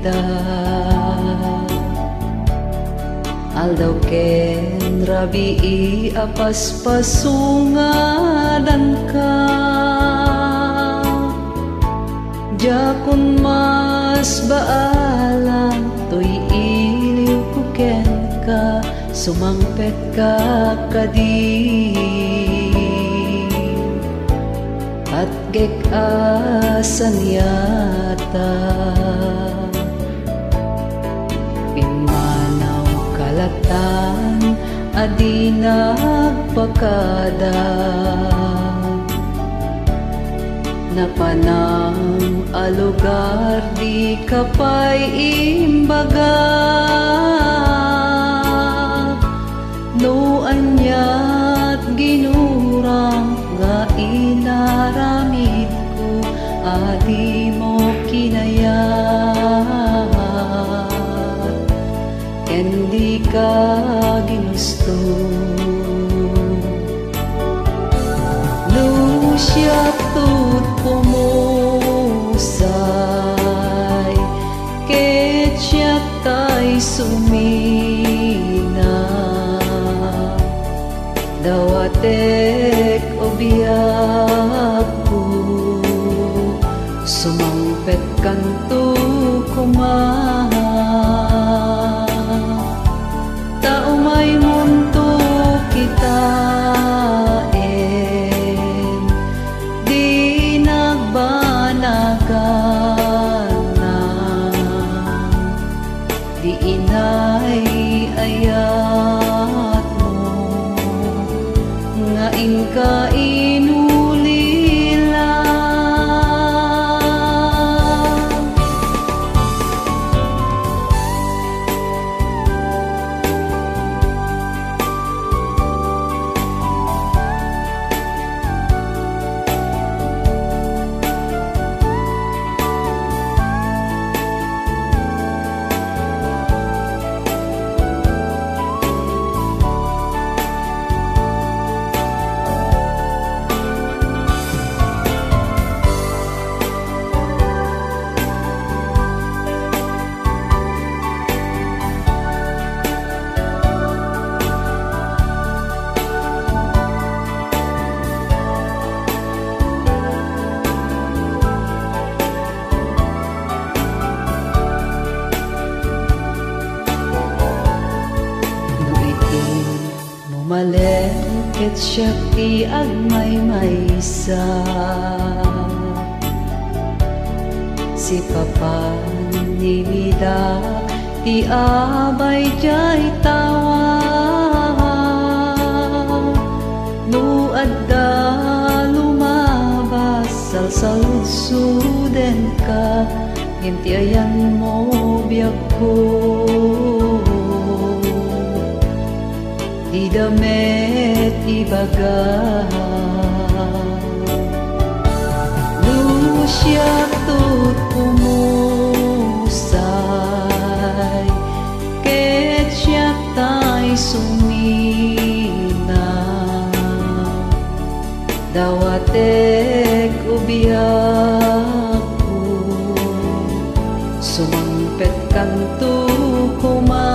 kita. Aldaw ken rabii apas pasungadan ka. Jakun mas baalang to'y iliw ko ken ka, sumangpet ka kadi. At gek-asan yata pimanaw kalatan adi nagpakada. Napanang alugar di kapay imbaga. No anyat ginurang nga inaramid ko, adi mo kinayat, kendi ka ginusto. Lusyat tut pumusay, ketsyat tay sumina. Dawatek o biyak ko, sumangpet kanto kumaha. Tao may mundo kita di nagbanagan na, di inay ayat nga ingka inulila. Malengket siya ti agmay maysa, si papa nilida ti abay jay tawa. No adda lumabas salsalud-suden ka, ginti ayan mo biyak ko. Di damet ibaga, lusyak tut pumusay, ketsyat tay sumina. Dawatek ubiyak ko, sumangpet kanto kumaha.